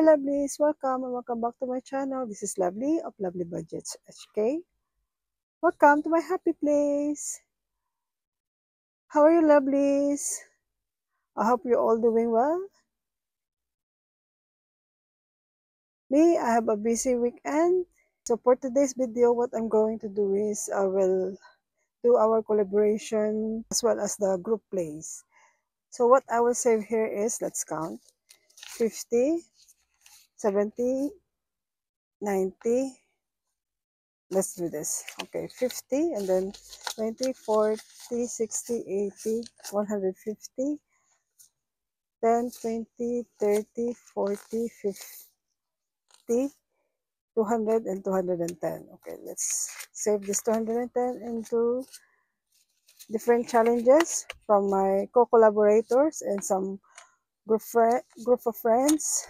Hi lovelies, welcome and welcome back to my channel. This is Lovely of Lovely Budgets HK. Welcome to my happy place. How are you lovelies? I hope you're all doing well. Me, I have a busy weekend. So for today's video, what I'm going to do is I will do our collaboration as well as the group plays. So what I will save here is, let's count, 50, 70, 90, let's do this. Okay, 50 and then 20, 40, 60, 80, 150, 10, 20, 30, 40, 50, 200, and 210. Okay, let's save this 210 into different challenges from my co-collaborators and some group of friends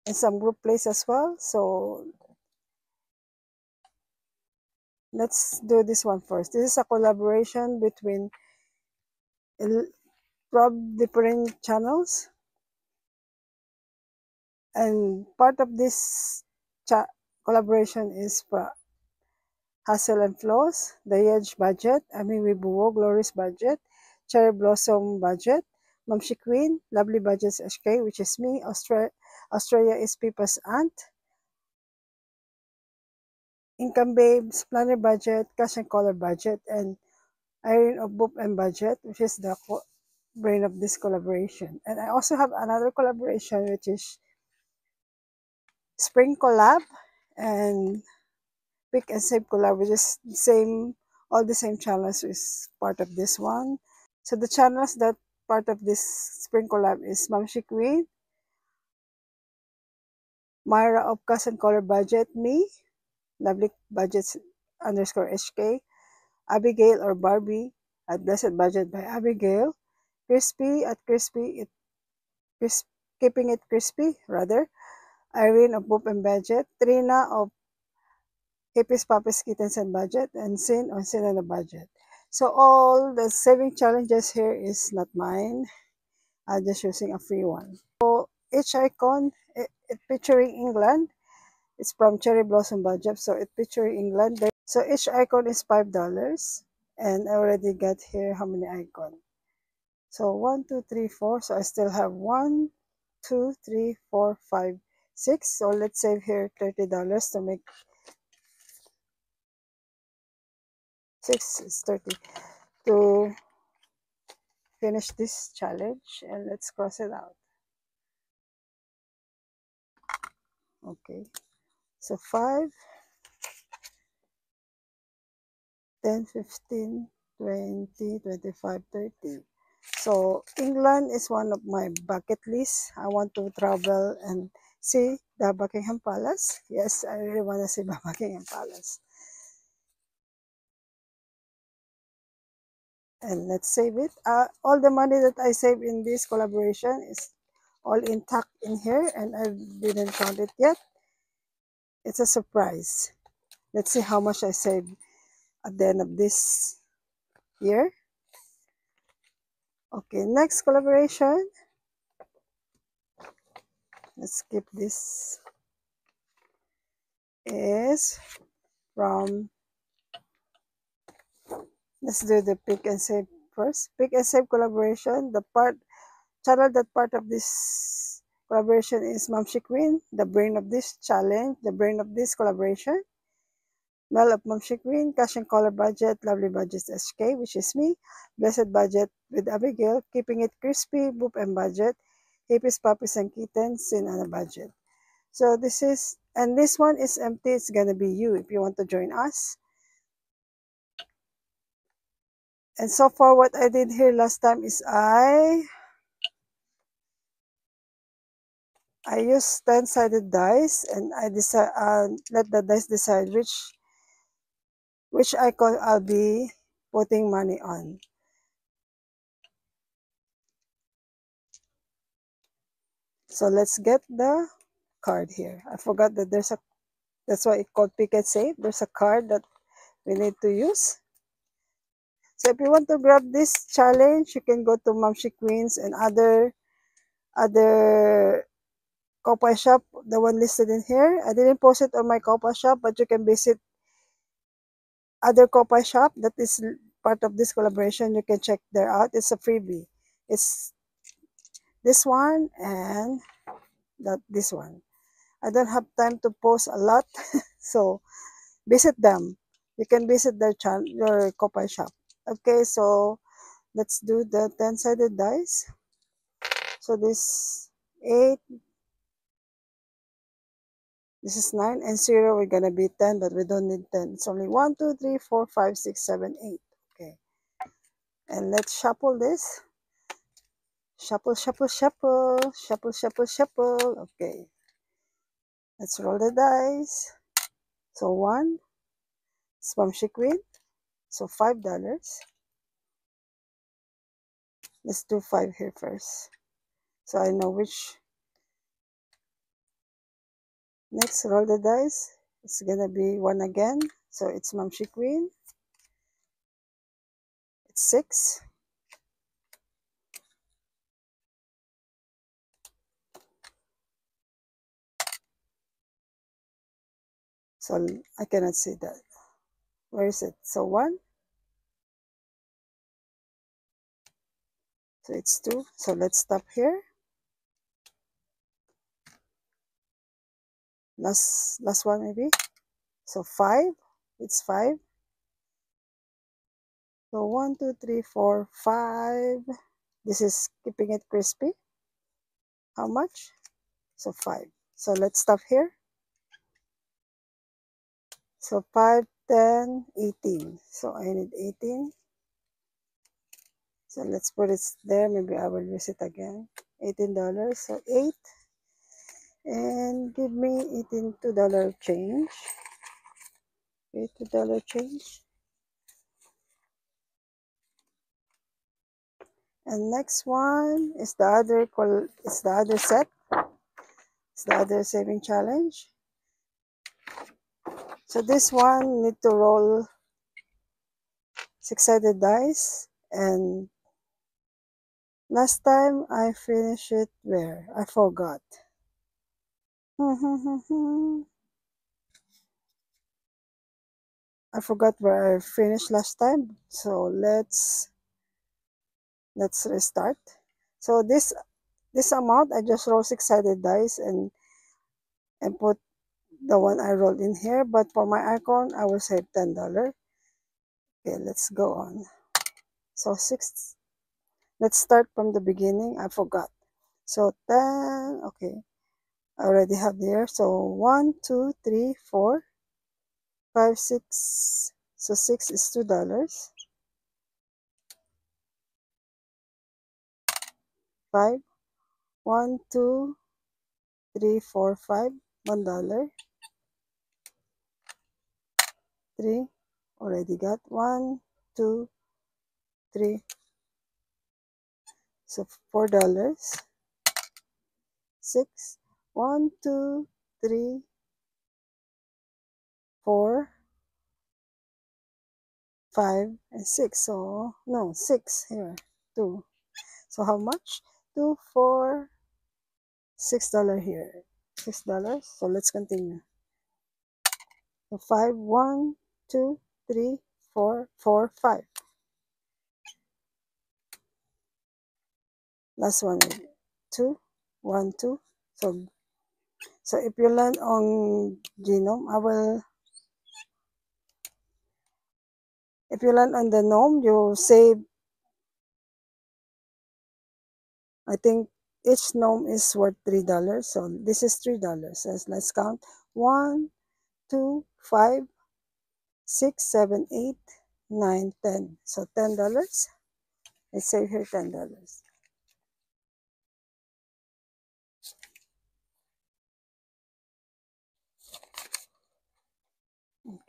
and some group plays as well. So let's do this one first. This is a collaboration between 12 different channels, and part of this collaboration is Hustle and Flows, The Edge Budget, Ami Wibuwo, Glory's Budget, Cherry Blossom Budget, Mamshi Queen, Lovely Budgets HK, which is me, Australia is Pipa's aunt, Income Babes, Planner Budget, Cash and Color Budget, and Irene of Boop and Budget, which is the brain of this collaboration. And I also have another collaboration, which is Spring Collab and Pick and Save Collab, which is all the same channels is part of this one. So the channels that part of this Spring Collab is Mamshi Queen, Myra of Cash and Color Budget, me, Lovely Budgets _ HK, Abigail or Barbie at Blessed Budget by Abigail, Crispy at Keeping It Crispy, rather, Irene of Boop and Budget, Trina of Hippies, Puppies, Kittens, and Budget, and Sin on Sin and a Budget. So all the saving challenges here is not mine. I'm just using a free one. So each icon, it featuring England. It's from Cherry Blossom Budget, so it featuring England. So each icon is $5, and I already got here how many icons. So 1, 2, 3, 4. So I still have 1, 2, 3, 4, 5, 6. So let's save here $30 to make 6 is 30 to finish this challenge, and let's cross it out. Okay, so 5, 10, 15, 20, 25, 30. So England is one of my bucket lists. I want to travel and see the Buckingham Palace. Yes, I really want to see the Buckingham Palace. And let's save it. All the money that I save in this collaboration is all intact in here, and I didn't count it yet. It's a surprise. Let's see how much I saved at the end of this year. Okay, next collaboration. Let's skip this. Is from, let's do the Pick and Save first. Pick and Save collaboration. The channel that part of this collaboration is Mamshi Queen, the brain of this challenge, the brain of this collaboration. Mel of Mamshi Queen, Cash and Color Budget, Lovely Budgets HK, which is me, Blessed Budget with Abigail, Keeping It Crispy, Boop and Budget, Hippies, Puppies, and Kittens, Sin on a Budget. So this is, and this one is empty. It's gonna be you if you want to join us. And so far, what I did here last time is I used 10-sided dice, and I let the dice decide which icon I'll be putting money on. So let's get the card here. I forgot that that's why it's called Pick and Save. There's a card that we need to use. So if you want to grab this challenge, you can go to Mamshi Queens and other other Kopay shop, the one listed in here. I didn't post it on my Kopay shop, but you can visit other Kopay shop that is part of this collaboration. You can check there out. It's a freebie. It's this one and this one. I don't have time to post a lot, so visit them. You can visit their channel, your Kopay shop. Okay, so let's do the 10-sided dice. So this 8, this is 9, and 0, we're gonna be 10, but we don't need 10. It's only 1, 2, 3, 4, 5, 6, 7, 8. Okay, and let's shuffle this. Shuffle, shuffle, shuffle, shuffle, shuffle, shuffle. Okay, let's roll the dice. So 1, Spamshi Queen. So $5. Let's do 5 here first. So I know which. Next, roll the dice. It's gonna be 1 again. So it's Mamshi Queen. It's 6. So I cannot see that. Where is it? So 1. So it's 2. So let's stop here. Last one maybe. So 5. It's 5. So 1, 2, 3, 4, 5. This is keeping it crispy. How much? So 5. So let's stop here. So 5, 10, 18. So I need 18. So let's put it there. Maybe I will use it again. $18. So 8. And give me 18 $2 change. Okay, $2 change. And next one is the other set. It's the other saving challenge. So this one need to roll 6-sided dice, and last time I finished it where? I forgot. I forgot where I finished last time. So let's restart. So this amount I just roll 6-sided dice and put the one I rolled in here, but for my icon I will save $10. Okay, let's go on. So 6, let's start from the beginning. I forgot. So 10, okay, I already have there. So 1, 2, 3, 4, 5, 6. So 6 is $2. 5, 1, 2, 3, 4, 5, $1. 3, already got 1, 2, 3. So $4. 6, 1, 2, 3, 4, 5, and 6. So no, 6 here. 2. So how much? 2, 4, $6 here. $6. So let's continue. So 5, 1, 2, 3, 4, 4, 5. Last one, 2, 1, 2. So if you land on genome, if you land on the gnome, you save, I think each gnome is worth $3. So this is $3. So let's count. 1, 2, 5, 6, 7, 8, 9, 10. So $10. Let's save here $10.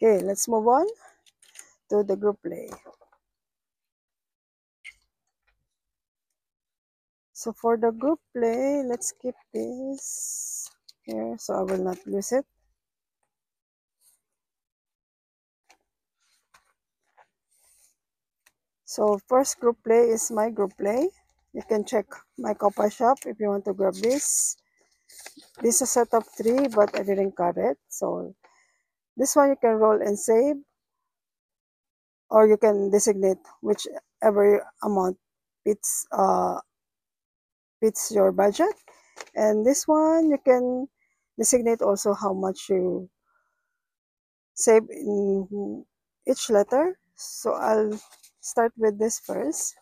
Okay, let's move on to the group play. So for the group play, let's keep this here so I will not lose it. So first group play is my group play. You can check my Copa shop if you want to grab this. This is a set of 3, but I didn't cut it. So this one you can roll and save, or you can designate whichever amount fits fits your budget. And this one you can designate also how much you save in each letter. So I'll start with this first.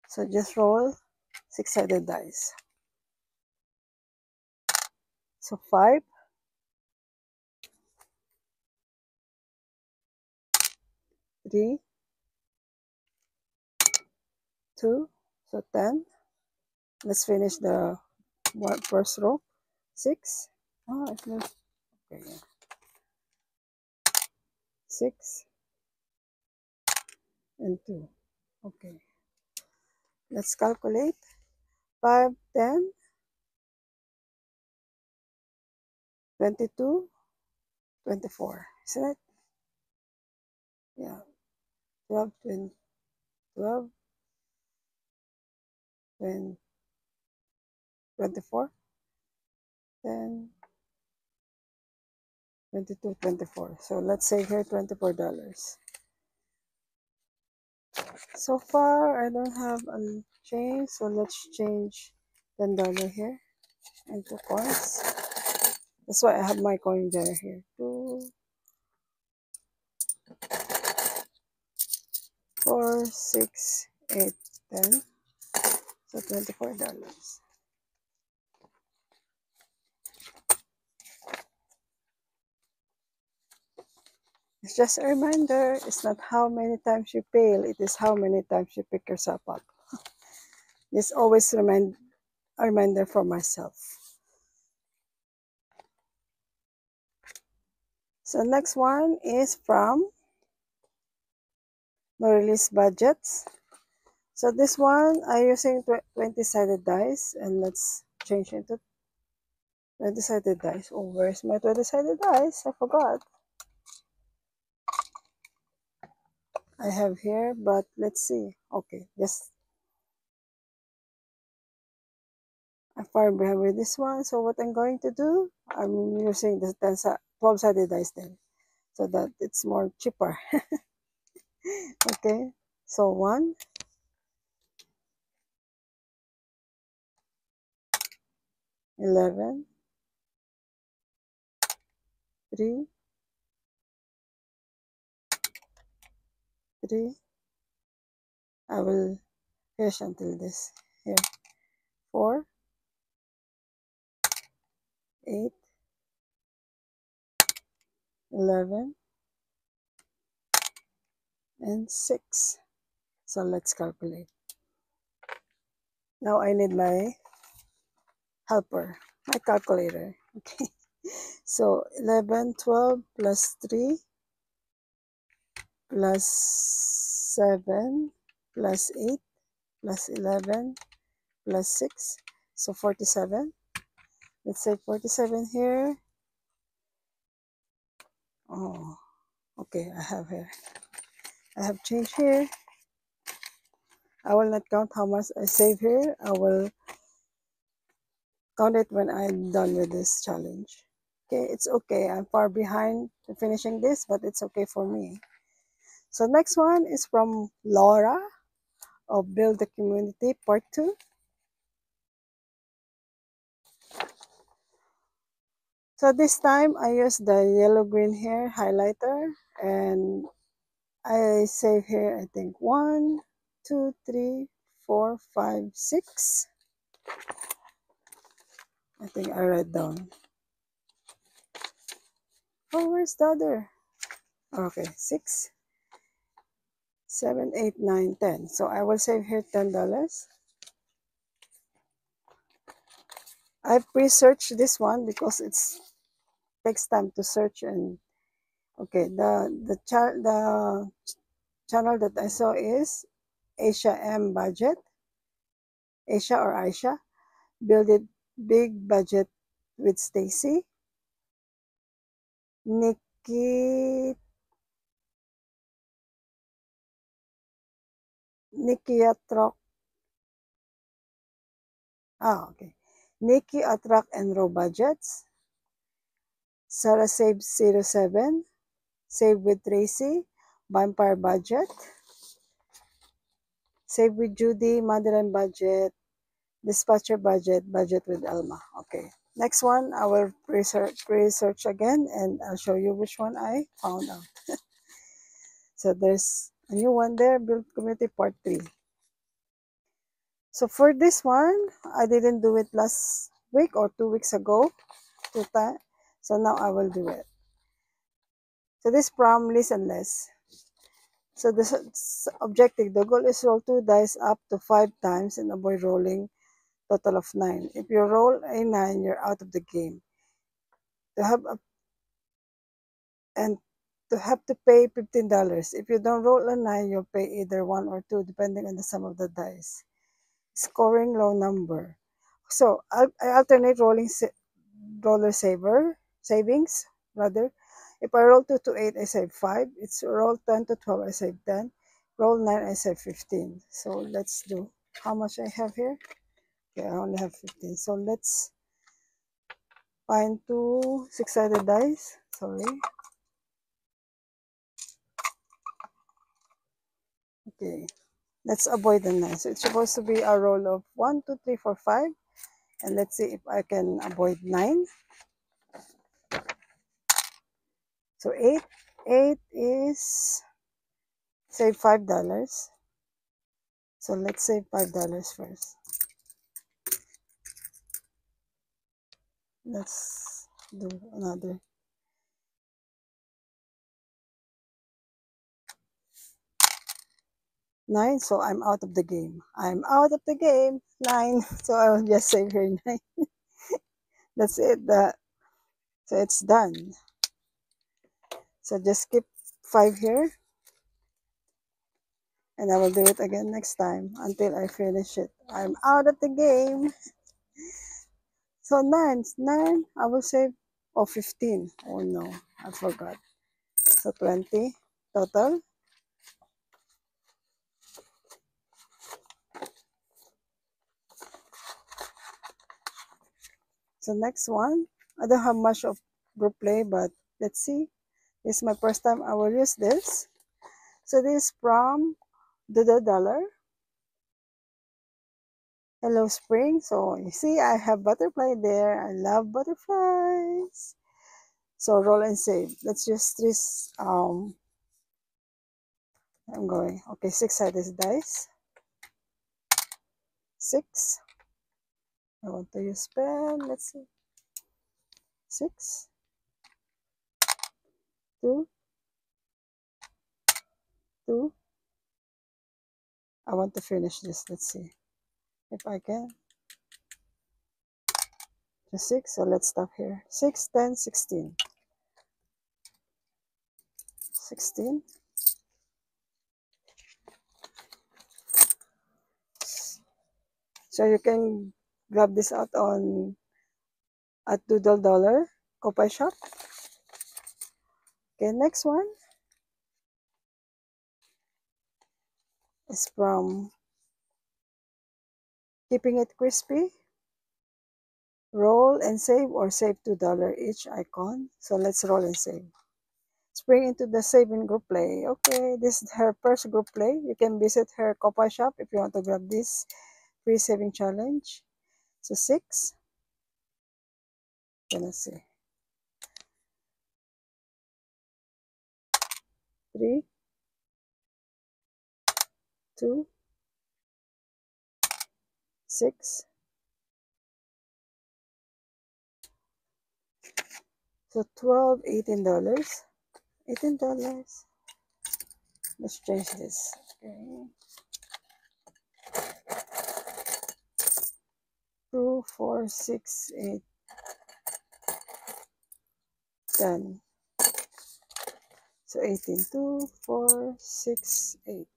So just roll 6-sided dice. So 5, 3, 2, so 10. Let's finish the first row. 6. Oh, it's not. Okay, yeah. 6 and 2. Okay. Let's calculate. 5, 10, 22, 24. Isn't it? Yeah. 12, 20, 12, 20, 24, 10, 22, 24. So let's say here $24. So far, I don't have a change. So let's change $10 here into coins. That's why I have my coin jar here. 2, 4, 6, 8, 10. So $24. It's just a reminder. It's not how many times you fail. It is how many times you pick yourself up. This always a reminder for myself. So next one is from No Release Budgets. So this one I'm using 20-sided dice, and let's change into 20-sided dice. Oh, where's my 20-sided dice? I forgot. I have here, but let's see. Okay, just I'm far behind with this one. So what I'm going to do, I'm using the 12-sided dice then, so that it's more cheaper. Okay, so 1, 11, 3, 3. I will finish until this here. 4, 8, 11, and 6. So let's calculate. Now I need my helper, my calculator. Okay. So 11, 12 plus 3 plus 7 plus 8 plus 11 plus 6. So 47. Let's say 47 here. Oh, okay, I have here. I have change here. I will not count how much I save here. I will count it when I'm done with this challenge. Okay, it's okay. I'm far behind to finishing this, but it's okay for me. So next one is from Laura of Build the Community Part 2. So this time I use the yellow-green hair highlighter, and I save here, I think 1, 2, 3, 4, 5, 6. I think I write down. Oh, where's the other? Okay, 6, 7, 8, 9, 10. So I will save here $10. I pre-searched this one because it takes time to search. And okay, the channel that I saw is Asia M Budget, Asia or Aisha, Build It Big Budget with Stacy, Nikki Nikki Atrock. Okay. Nikki Atrock and Row Budgets. Sarah Save 07. Save with Tracy. Vampire Budget. Save with Judy. Madeline Budget. Dispatcher Budget. Budget with Elma. Okay. Next one, I will pre-search again and I'll show you which one I found out. So there's a new one there, Build Community Part 3. So for this one, I didn't do it last week or 2 weeks ago. So now I will do it. So this from List and Less. So the objective, the goal is roll 2 dice up to 5 times and avoid rolling total of 9. If you roll a 9, you're out of the game. To have a, and to have to pay $15. If you don't roll a 9, you'll pay either 1 or 2 depending on the sum of the dice. Scoring low number. So I alternate roller savings rather. If I roll 2 to 8, I save 5. It's roll 10 to 12, I save 10. Roll 9, I save 15. So let's do how much I have here. Okay, I only have 15. So let's find 2 6-sided dice. Sorry. Okay, let's avoid the 9. So it's supposed to be a roll of 1, 2, 3, 4, 5. And let's see if I can avoid 9. So 8. 8 is save $5. So let's save $5 first. Let's do another. 9, so I'm out of the game. I'm out of the game. 9, so I'll just save here 9. That's it. So it's done. So just keep 5 here. And I will do it again next time until I finish it. I'm out of the game. So 9, I will save, 15. Oh no, I forgot. So 20 total. So next one, I don't have much of group play, but let's see. This is my first time I will use this. So this is from the dollar. Hello Spring. So you see, I have butterfly there. I love butterflies. So roll and save. Let's use this. I'm going. Okay, 6-sided dice. 6. I want to use pen. Let's see. 6. 2. 2. I want to finish this. Let's see if I can. Just 6. So let's stop here. 6, 10, 16. 16. So you can grab this out on at Doodle Dollar, Kopay Shop. Okay, next one is from Keeping It Crispy. Roll and save or save $2 each icon. So let's roll and save. Spring into the saving group play. Okay, this is her first group play. You can visit her Kopay Shop if you want to grab this free saving challenge. So 6. Okay, let's see. 3, 2, 6. So 12, $18. $18. Let's change this. Okay. 2, 4, 6, 8, 10. So 18, 2, 4, 6, 8.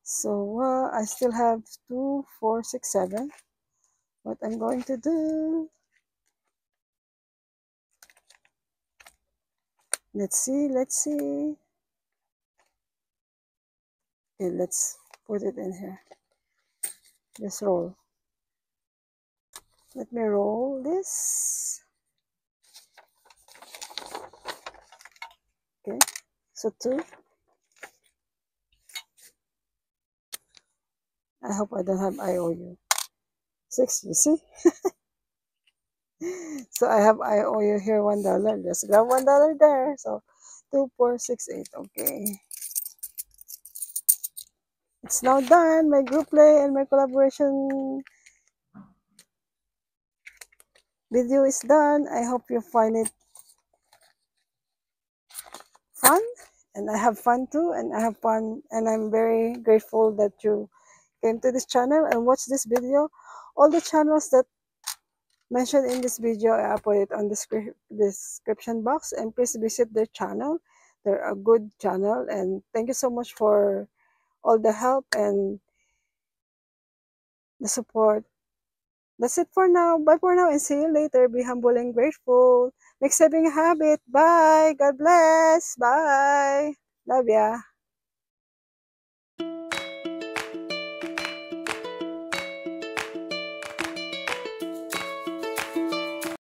So I still have 2, 4, 6, 7. What I'm going to do, Let's see, let's see. Okay, let's put it in here. Just roll. Let me roll this. Okay, so 2. I hope I don't have IOU. 6, you see? So I have IOU here, $1. Just grab $1 there. So 2, 4, 6, 8. Okay. It's now done. My group play and my collaboration video is done. I hope you find it fun. And I have fun too. And I have fun. And I'm very grateful that you came to this channel and watched this video. All the channels that mentioned in this video, I put it on the description box. And please visit their channel. They're a good channel. And thank you so much for all the help and the support. That's it for now. Bye for now and see you later. Be humble and grateful. Make saving a habit. Bye. God bless. Bye. Love ya.